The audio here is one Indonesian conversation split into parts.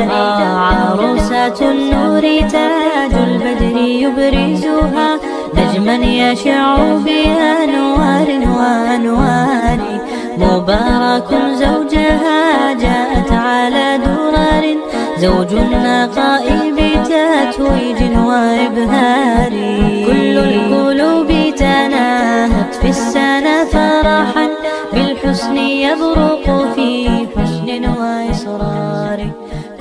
عروسة النور تاج البدر يبرزها نجما يشع بأنوار وأنوار مبارك زوجها جاءت على درر زوج النقاء بتتويج وإبهار كل القلوب تناهت في السنة فرحا بالحسن يبرق في حسن وإصرار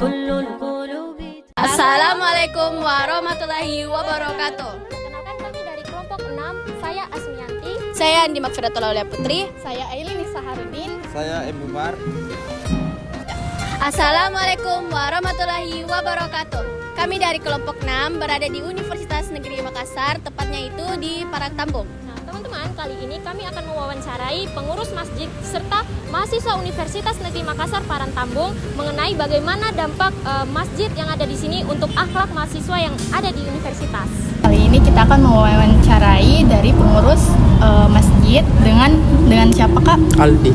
كل القلوب. Assalamualaikum warahmatullahi wabarakatuh. Kenalkan kami dari kelompok 6, saya Asmiyanti. Saya Andi Makfiratullah Aulia Putri. Saya Ailin Saharudin. Saya Ibu Bar. Assalamualaikum warahmatullahi wabarakatuh. Kami dari kelompok 6 berada di Universitas Negeri Makassar, tepatnya itu di Parangtambung. Nah, teman-teman, kali ini kami akan mewawancarai pengurus masjid serta mahasiswa Universitas Negeri Makassar Parangtambung mengenai bagaimana dampak masjid yang ada di sini untuk akhlak mahasiswa yang ada di universitas. Kali ini kita akan mewawancarai dari pengurus masjid dengan siapa, Kak? Aldi.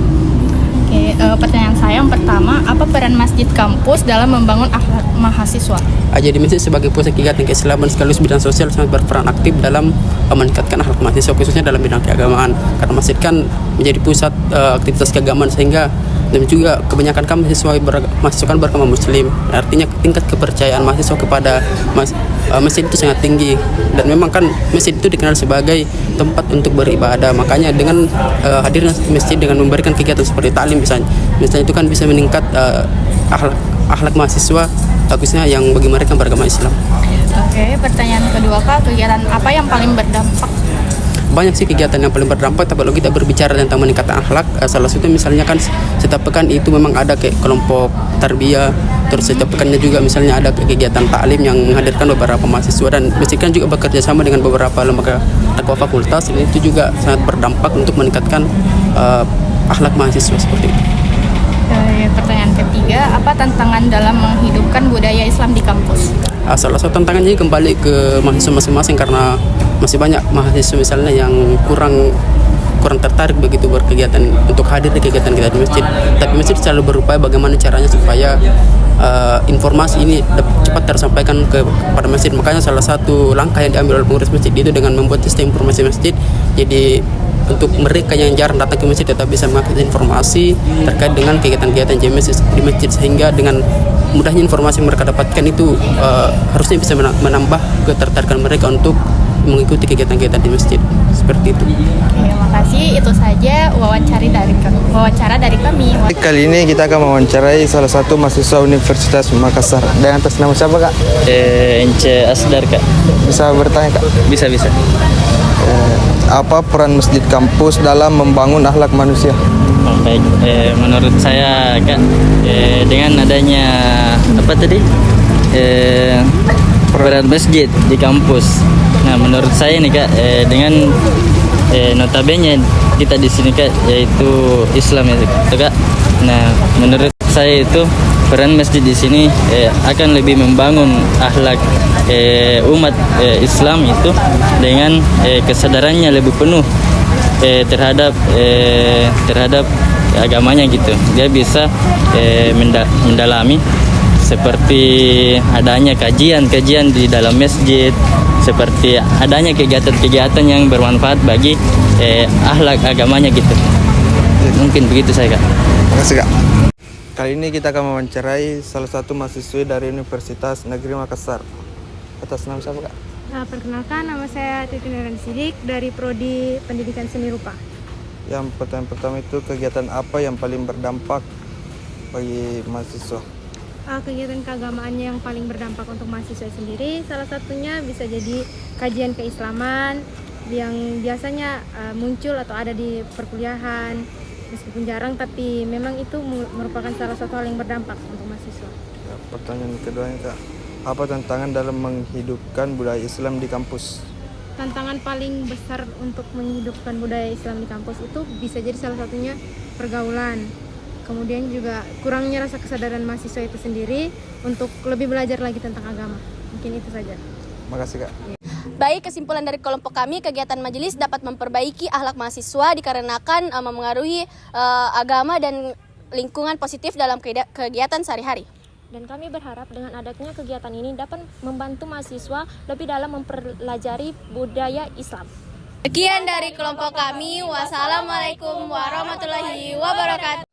Oke, pertanyaan saya yang pertama, apa peran masjid kampus dalam membangun akhlak mahasiswa? Jadi masjid sebagai pusat kegiatan keislaman sekaligus bidang sosial sangat berperan aktif dalam meningkatkan akhlak mahasiswa khususnya dalam bidang keagamaan. Karena masjid kan menjadi pusat aktivitas keagamaan sehingga dan juga kebanyakan kan mahasiswa kan beragama muslim. Artinya tingkat kepercayaan mahasiswa kepada masjid itu sangat tinggi dan memang kan masjid itu dikenal sebagai tempat untuk beribadah. Makanya dengan hadirnya masjid dengan memberikan kegiatan seperti taklim misalnya itu kan bisa meningkat akhlak mahasiswa khususnya yang bagi mereka beragama Islam. Oke, pertanyaan kedua, Kak, kegiatan apa yang paling berdampak? Banyak sih kegiatan yang paling berdampak, tapi kalau kita berbicara tentang meningkatkan akhlak, salah satu misalnya kan setiap pekan itu memang ada kayak kelompok tarbiyah, terus setiap pekannya juga misalnya ada kegiatan taklim yang menghadirkan beberapa mahasiswa dan masjid kan juga bekerja sama dengan beberapa lembaga dakwah fakultas, dan itu juga sangat berdampak untuk meningkatkan akhlak mahasiswa seperti itu. Pertanyaan ketiga, apa tantangan dalam menghidupkan budaya Islam di kampus? Salah satu tantangannya kembali ke mahasiswa masing-masing karena masih banyak mahasiswa misalnya yang kurang tertarik begitu berkegiatan untuk hadir di kegiatan kita di masjid. Tapi masjid selalu berupaya bagaimana caranya supaya informasi ini cepat tersampaikan kepada masjid. Makanya salah satu langkah yang diambil oleh pengurus masjid itu dengan membuat sistem informasi masjid. Jadi untuk mereka yang jarang datang ke masjid tetap bisa mengakses informasi terkait dengan kegiatan-kegiatan di masjid sehingga dengan mudahnya informasi yang mereka dapatkan itu harusnya bisa menambah ketertarikan mereka untuk mengikuti kegiatan-kegiatan di masjid seperti itu. Oke, makasih. Itu saja wawancara dari kami. Kali ini kita akan mewawancarai salah satu mahasiswa Universitas Makassar. Dan atas nama siapa, Kak? Ence Asdar, Kak. Bisa bertanya, Kak? Bisa. Apa peran masjid kampus dalam membangun akhlak manusia? Baik, menurut saya, Kak, dengan adanya peran masjid di kampus. Nah, menurut saya nih, Kak, dengan notabene kita di sini, Kak, yaitu Islam itu, Kak. Nah, menurut saya itu peran masjid di sini akan lebih membangun akhlak umat Islam itu dengan kesadarannya lebih penuh terhadap agamanya gitu. Dia bisa mendalami seperti adanya kajian di dalam masjid, seperti adanya kegiatan-kegiatan yang bermanfaat bagi akhlak agamanya gitu. Mungkin begitu saya, Kak. Terima kasih, Kak. Kali ini kita akan mewawancarai salah satu mahasiswa dari Universitas Negeri Makassar. Atas nama siapa, Kak? Perkenalkan, nama saya Titin Nurani Sidik dari Prodi Pendidikan Seni Rupa. Yang pertanyaan pertama itu kegiatan apa yang paling berdampak bagi mahasiswa? Kegiatan keagamaan yang paling berdampak untuk mahasiswa sendiri, salah satunya bisa jadi kajian keislaman yang biasanya muncul atau ada di perkuliahan, meskipun jarang, tapi memang itu merupakan salah satu hal yang berdampak untuk mahasiswa. Ya, pertanyaan keduanya, Kak, apa tantangan dalam menghidupkan budaya Islam di kampus? Tantangan paling besar untuk menghidupkan budaya Islam di kampus itu bisa jadi salah satunya pergaulan. Kemudian juga kurangnya rasa kesadaran mahasiswa itu sendiri untuk lebih belajar lagi tentang agama. Mungkin itu saja. Makasih, Kak. Baik, kesimpulan dari kelompok kami, kegiatan majelis dapat memperbaiki akhlak mahasiswa dikarenakan memengaruhi agama dan lingkungan positif dalam kegiatan sehari-hari. Dan kami berharap dengan adanya kegiatan ini dapat membantu mahasiswa lebih dalam mempelajari budaya Islam. Sekian dari kelompok kami. Wassalamualaikum warahmatullahi wabarakatuh.